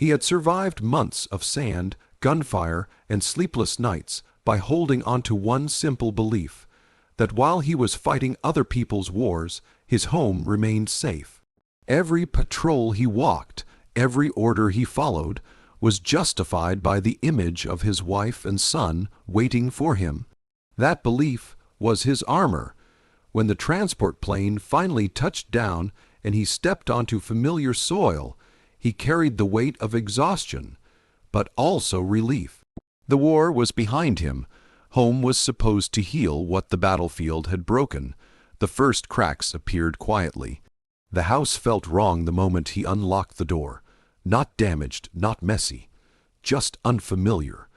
He had survived months of sand, gunfire, and sleepless nights by holding onto one simple belief, that while he was fighting other people's wars, his home remained safe. Every patrol he walked, every order he followed, was justified by the image of his wife and son waiting for him. That belief was his armor. When the transport plane finally touched down and he stepped onto familiar soil, he carried the weight of exhaustion, but also relief. The war was behind him. Home was supposed to heal what the battlefield had broken. The first cracks appeared quietly. The house felt wrong the moment he unlocked the door. Not damaged, not messy, just unfamiliar.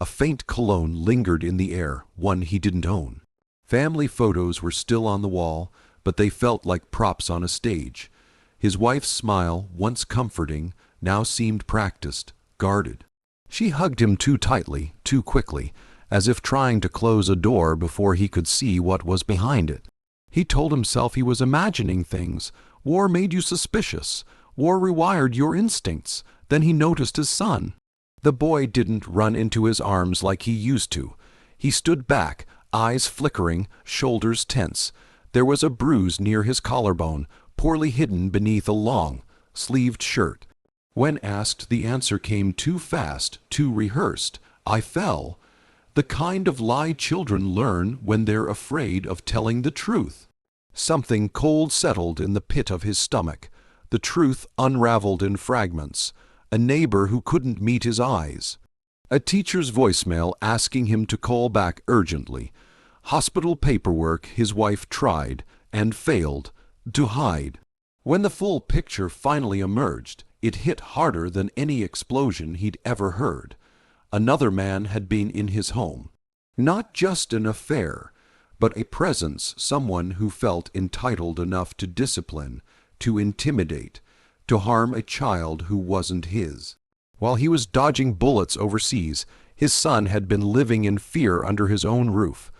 A faint cologne lingered in the air, one he didn't own. Family photos were still on the wall, but they felt like props on a stage. His wife's smile, once comforting, now seemed practiced, guarded. She hugged him too tightly, too quickly, as if trying to close a door before he could see what was behind it. He told himself he was imagining things. War made you suspicious. War rewired your instincts. Then he noticed his son. The boy didn't run into his arms like he used to. He stood back, eyes flickering, shoulders tense. There was a bruise near his collarbone, poorly hidden beneath a long, sleeved shirt. When asked, the answer came too fast, too rehearsed. I fell. The kind of lie children learn when they're afraid of telling the truth. Something cold settled in the pit of his stomach. The truth unraveled in fragments. A neighbor who couldn't meet his eyes. A teacher's voicemail asking him to call back urgently. Hospital paperwork his wife tried, and failed, to hide. When the full picture finally emerged, it hit harder than any explosion he'd ever heard. Another man had been in his home. Not just an affair, but a presence, someone who felt entitled enough to discipline, to intimidate, to harm a child who wasn't his. While he was dodging bullets overseas, his son had been living in fear under his own roof.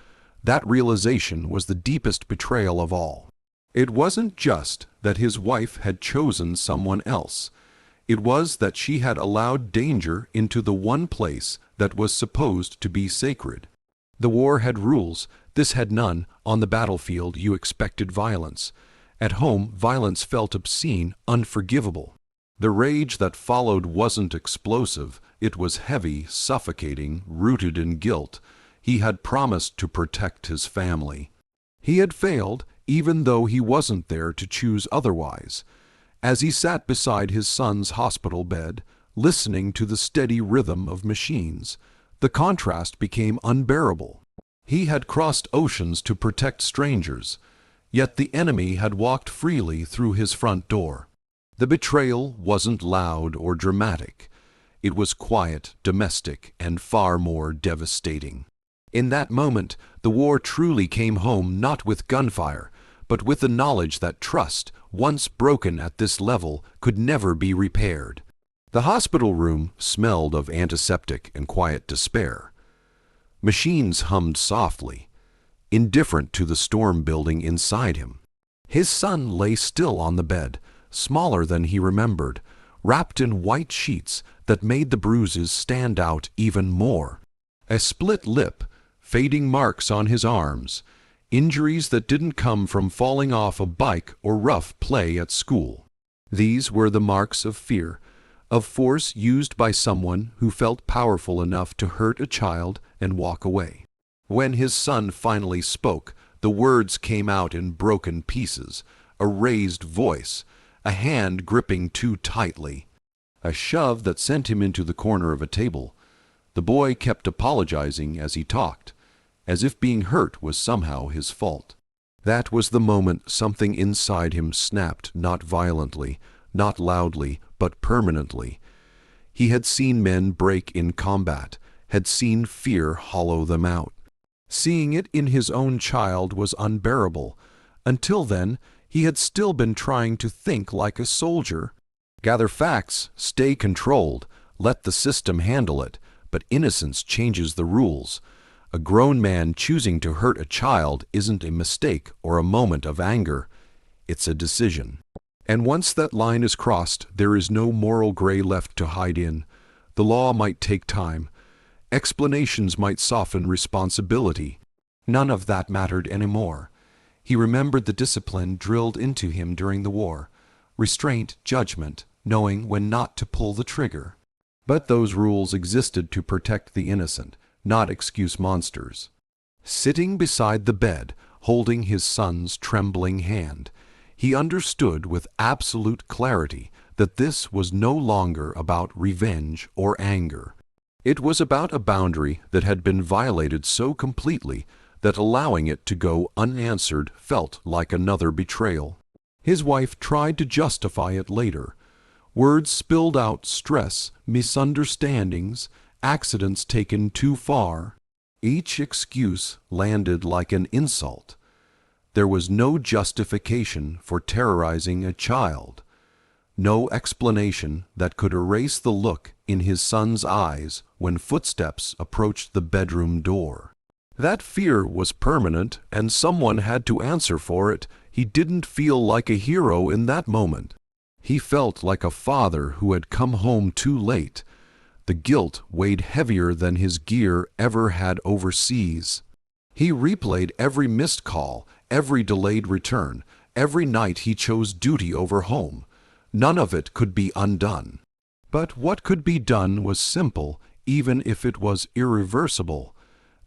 That realization was the deepest betrayal of all. It wasn't just that his wife had chosen someone else. It was that she had allowed danger into the one place that was supposed to be sacred. The war had rules. This had none. On the battlefield, you expected violence. At home, violence felt obscene, unforgivable. The rage that followed wasn't explosive. It was heavy, suffocating, rooted in guilt. He had promised to protect his family. He had failed, even though he wasn't there to choose otherwise. As he sat beside his son's hospital bed, listening to the steady rhythm of machines, the contrast became unbearable. He had crossed oceans to protect strangers, yet the enemy had walked freely through his front door. The betrayal wasn't loud or dramatic. It was quiet, domestic, and far more devastating. In that moment, the war truly came home not with gunfire, but with the knowledge that trust, once broken at this level, could never be repaired. The hospital room smelled of antiseptic and quiet despair. Machines hummed softly, indifferent to the storm building inside him. His son lay still on the bed, smaller than he remembered, wrapped in white sheets that made the bruises stand out even more. A split lip, fading marks on his arms, injuries that didn't come from falling off a bike or rough play at school. These were the marks of fear, of force used by someone who felt powerful enough to hurt a child and walk away. When his son finally spoke, the words came out in broken pieces, a raised voice, a hand gripping too tightly, a shove that sent him into the corner of a table. The boy kept apologizing as he talked, as if being hurt was somehow his fault. That was the moment something inside him snapped, not violently, not loudly, but permanently. He had seen men break in combat, had seen fear hollow them out. Seeing it in his own child was unbearable. Until then, he had still been trying to think like a soldier. Gather facts, stay controlled, let the system handle it, but innocence changes the rules. A grown man choosing to hurt a child isn't a mistake or a moment of anger. It's a decision. And once that line is crossed, there is no moral gray left to hide in. The law might take time. Explanations might soften responsibility. None of that mattered anymore. He remembered the discipline drilled into him during the war. Restraint, judgment, knowing when not to pull the trigger. But those rules existed to protect the innocent, not excuse monsters. Sitting beside the bed, holding his son's trembling hand, he understood with absolute clarity that this was no longer about revenge or anger. It was about a boundary that had been violated so completely that allowing it to go unanswered felt like another betrayal. His wife tried to justify it later. Words spilled out stress, misunderstandings, accidents taken too far. Each excuse landed like an insult. There was no justification for terrorizing a child. No explanation that could erase the look in his son's eyes when footsteps approached the bedroom door. That fear was permanent, and someone had to answer for it. He didn't feel like a hero in that moment. He felt like a father who had come home too late. The guilt weighed heavier than his gear ever had overseas. He replayed every missed call, every delayed return, every night he chose duty over home. None of it could be undone. But what could be done was simple, even if it was irreversible.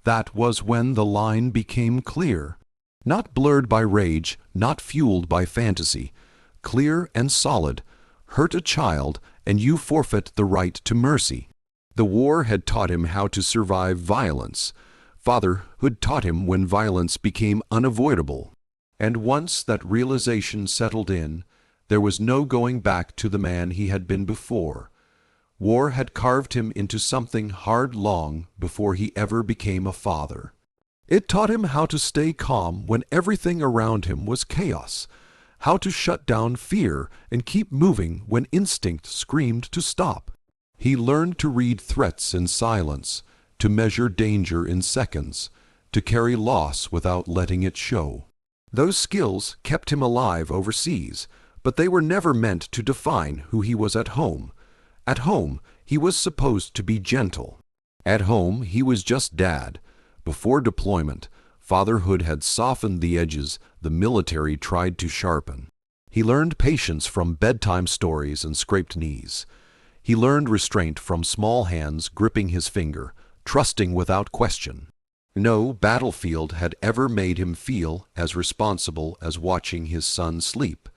That was when the line became clear. Not blurred by rage, not fueled by fantasy. Clear and solid. Hurt a child, and you forfeit the right to mercy. The war had taught him how to survive violence. Fatherhood taught him when violence became unavoidable. And once that realization settled in, there was no going back to the man he had been before. War had carved him into something hard long before he ever became a father. It taught him how to stay calm when everything around him was chaos, how to shut down fear and keep moving when instinct screamed to stop. He learned to read threats in silence, to measure danger in seconds, to carry loss without letting it show. Those skills kept him alive overseas, but they were never meant to define who he was at home. At home, he was supposed to be gentle. At home, he was just dad. Before deployment, fatherhood had softened the edges the military tried to sharpen. He learned patience from bedtime stories and scraped knees. He learned restraint from small hands gripping his finger, trusting without question. No battlefield had ever made him feel as responsible as watching his son sleep,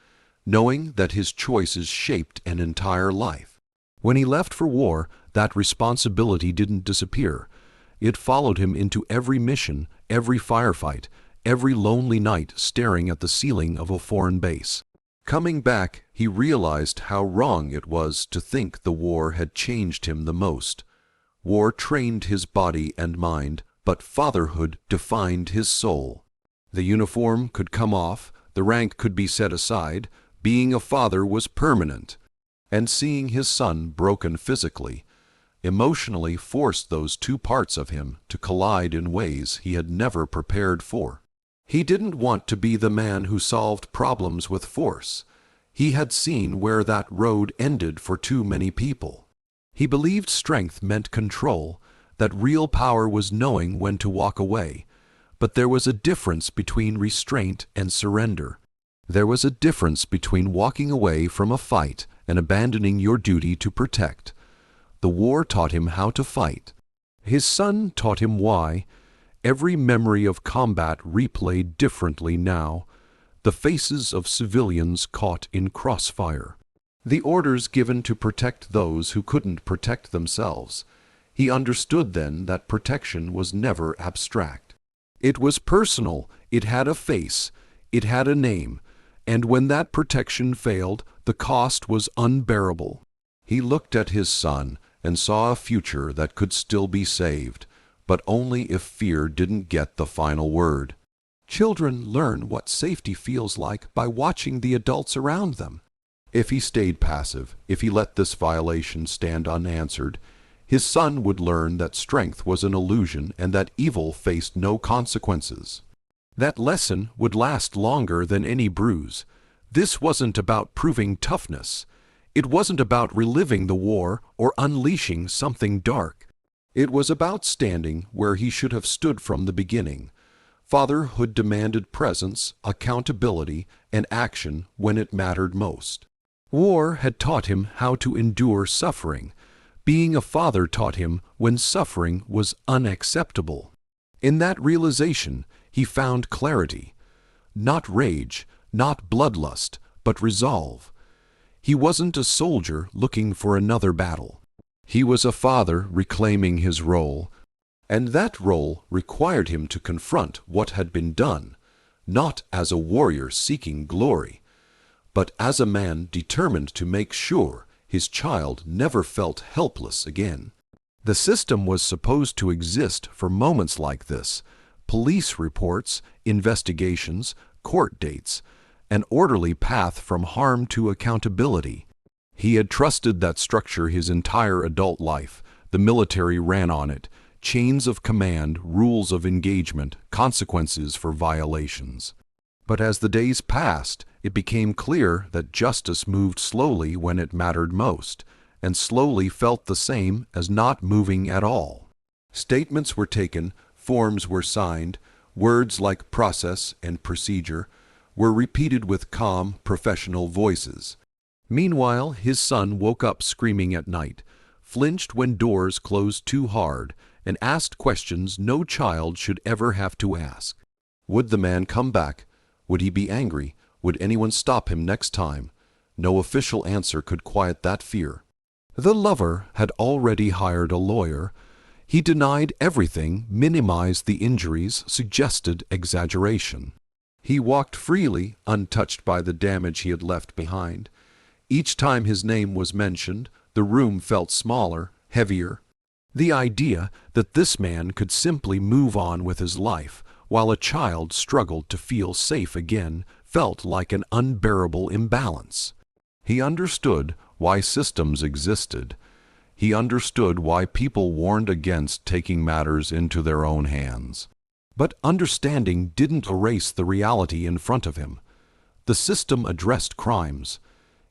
knowing that his choices shaped an entire life. When he left for war, that responsibility didn't disappear. It followed him into every mission, every firefight, every lonely night staring at the ceiling of a foreign base. Coming back, he realized how wrong it was to think the war had changed him the most. War trained his body and mind, but fatherhood defined his soul. The uniform could come off, the rank could be set aside, being a father was permanent. And seeing his son broken physically, emotionally forced those two parts of him to collide in ways he had never prepared for. He didn't want to be the man who solved problems with force. He had seen where that road ended for too many people. He believed strength meant control, that real power was knowing when to walk away. But there was a difference between restraint and surrender. There was a difference between walking away from a fight and abandoning your duty to protect. The war taught him how to fight. His son taught him why. Every memory of combat replayed differently now. The faces of civilians caught in crossfire. The orders given to protect those who couldn't protect themselves. He understood then that protection was never abstract. It was personal, it had a face, it had a name, and when that protection failed, the cost was unbearable. He looked at his son and saw a future that could still be saved, but only if fear didn't get the final word. Children learn what safety feels like by watching the adults around them. If he stayed passive, if he let this violation stand unanswered, his son would learn that strength was an illusion and that evil faced no consequences. That lesson would last longer than any bruise. This wasn't about proving toughness. It wasn't about reliving the war or unleashing something dark. It was about standing where he should have stood from the beginning. Fatherhood demanded presence, accountability, and action when it mattered most. War had taught him how to endure suffering. Being a father taught him when suffering was unacceptable. In that realization, he found clarity. Not rage, not bloodlust, but resolve. He wasn't a soldier looking for another battle. He was a father reclaiming his role, and that role required him to confront what had been done, not as a warrior seeking glory, but as a man determined to make sure his child never felt helpless again. The system was supposed to exist for moments like this: police reports, investigations, court dates, an orderly path from harm to accountability. He had trusted that structure his entire adult life. The military ran on it: chains of command, rules of engagement, consequences for violations. But as the days passed, it became clear that justice moved slowly when it mattered most, and slowly felt the same as not moving at all. Statements were taken, forms were signed, words like process and procedure were repeated with calm, professional voices. Meanwhile, his son woke up screaming at night, flinched when doors closed too hard, and asked questions no child should ever have to ask. Would the man come back? Would he be angry? Would anyone stop him next time? No official answer could quiet that fear. The lover had already hired a lawyer. He denied everything, minimized the injuries, suggested exaggeration. He walked freely, untouched by the damage he had left behind. Each time his name was mentioned, the room felt smaller, heavier. The idea that this man could simply move on with his life while a child struggled to feel safe again felt like an unbearable imbalance. He understood why systems existed. He understood why people warned against taking matters into their own hands. But understanding didn't erase the reality in front of him. The system addressed crimes.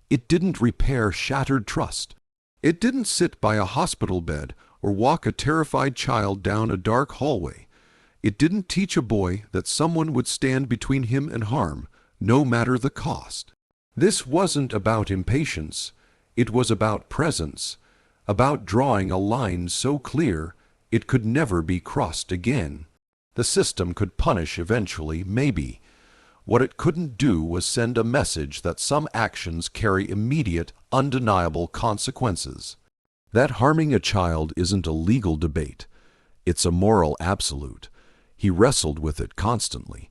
It didn't repair shattered trust. It didn't sit by a hospital bed or walk a terrified child down a dark hallway. It didn't teach a boy that someone would stand between him and harm, no matter the cost. This wasn't about impatience. It was about presence, about drawing a line so clear it could never be crossed again. The system could punish eventually, maybe. What it couldn't do was send a message that some actions carry immediate, undeniable consequences. That harming a child isn't a legal debate. It's a moral absolute. He wrestled with it constantly.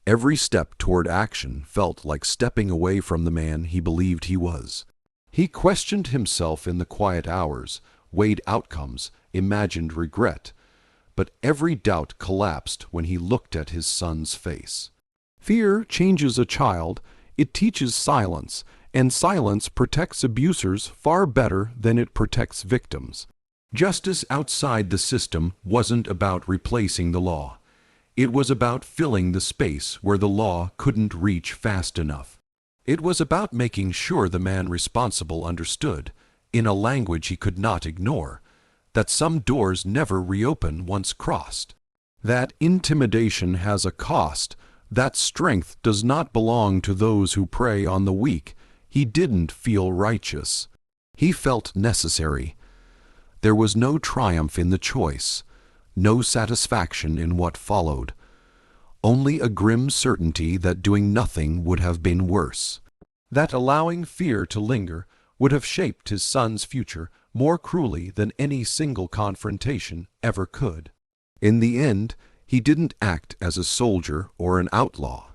Every step toward action felt like stepping away from the man he believed he was. He questioned himself in the quiet hours, weighed outcomes, imagined regret. But every doubt collapsed when he looked at his son's face. Fear changes a child. It teaches silence, and silence protects abusers far better than it protects victims. Justice outside the system wasn't about replacing the law. It was about filling the space where the law couldn't reach fast enough. It was about making sure the man responsible understood, in a language he could not ignore, that some doors never reopen once crossed. That intimidation has a cost. That strength does not belong to those who prey on the weak. He didn't feel righteous. He felt necessary. There was no triumph in the choice, no satisfaction in what followed. Only a grim certainty that doing nothing would have been worse. That allowing fear to linger would have shaped his son's future more cruelly than any single confrontation ever could. In the end, he didn't act as a soldier or an outlaw.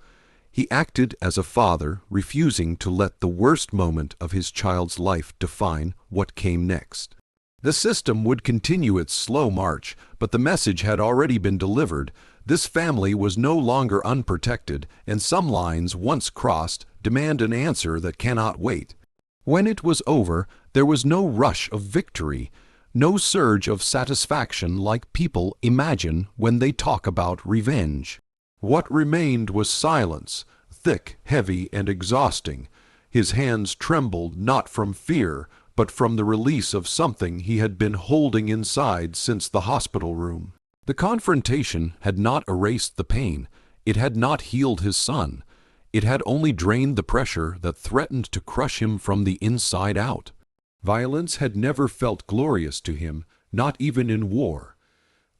He acted as a father, refusing to let the worst moment of his child's life define what came next. The system would continue its slow march, but the message had already been delivered. This family was no longer unprotected, and some lines, once crossed, demand an answer that cannot wait. When it was over, there was no rush of victory, no surge of satisfaction like people imagine when they talk about revenge. What remained was silence, thick, heavy, and exhausting. His hands trembled not from fear, but from the release of something he had been holding inside since the hospital room. The confrontation had not erased the pain. It had not healed his son. It had only drained the pressure that threatened to crush him from the inside out. Violence had never felt glorious to him, not even in war.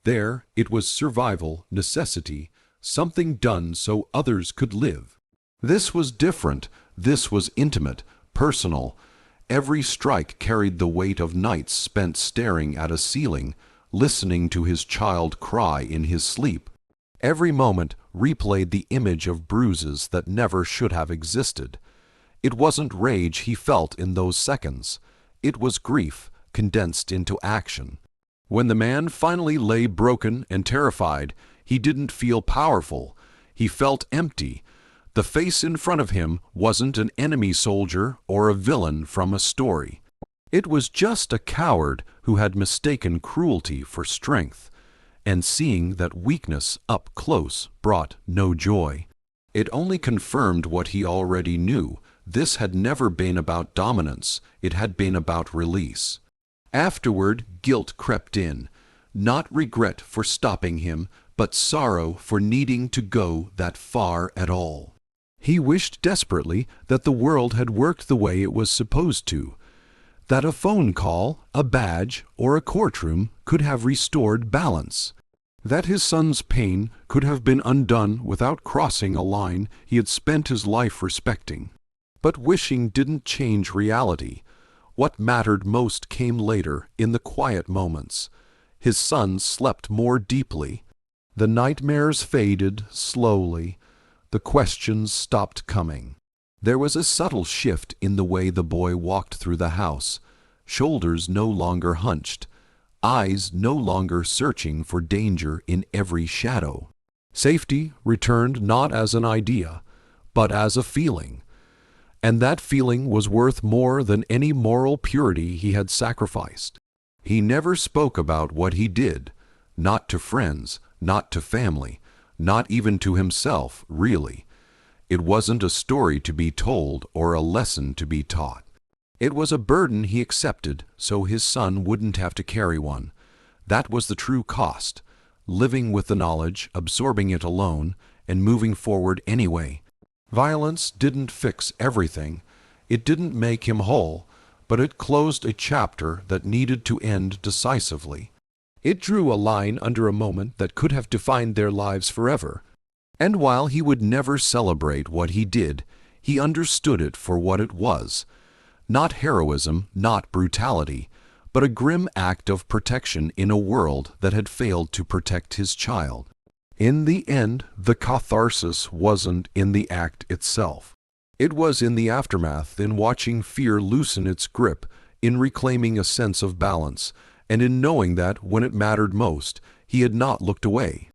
There, it was survival, necessity, something done so others could live. This was different. This was intimate, personal. Every strike carried the weight of nights spent staring at a ceiling, listening to his child cry in his sleep. Every moment replayed the image of bruises that never should have existed. It wasn't rage he felt in those seconds. It was grief condensed into action. When the man finally lay broken and terrified, he didn't feel powerful. He felt empty. The face in front of him wasn't an enemy soldier or a villain from a story. It was just a coward who had mistaken cruelty for strength, and seeing that weakness up close brought no joy. It only confirmed what he already knew. This had never been about dominance. It had been about release. Afterward, guilt crept in, not regret for stopping him, but sorrow for needing to go that far at all. He wished desperately that the world had worked the way it was supposed to, that a phone call, a badge, or a courtroom could have restored balance, that his son's pain could have been undone without crossing a line he had spent his life respecting. But wishing didn't change reality. What mattered most came later, in the quiet moments. His son slept more deeply. The nightmares faded slowly. The questions stopped coming. There was a subtle shift in the way the boy walked through the house. Shoulders no longer hunched. Eyes no longer searching for danger in every shadow. Safety returned not as an idea, but as a feeling. And that feeling was worth more than any moral purity he had sacrificed. He never spoke about what he did, not to friends, not to family, not even to himself, really. It wasn't a story to be told or a lesson to be taught. It was a burden he accepted so his son wouldn't have to carry one. That was the true cost, living with the knowledge, absorbing it alone, and moving forward anyway. Violence didn't fix everything. It didn't make him whole, but it closed a chapter that needed to end decisively. It drew a line under a moment that could have defined their lives forever. And while he would never celebrate what he did, he understood it for what it was. Not heroism, not brutality, but a grim act of protection in a world that had failed to protect his child. In the end, the catharsis wasn't in the act itself. It was in the aftermath, in watching fear loosen its grip, in reclaiming a sense of balance, and in knowing that, when it mattered most, he had not looked away.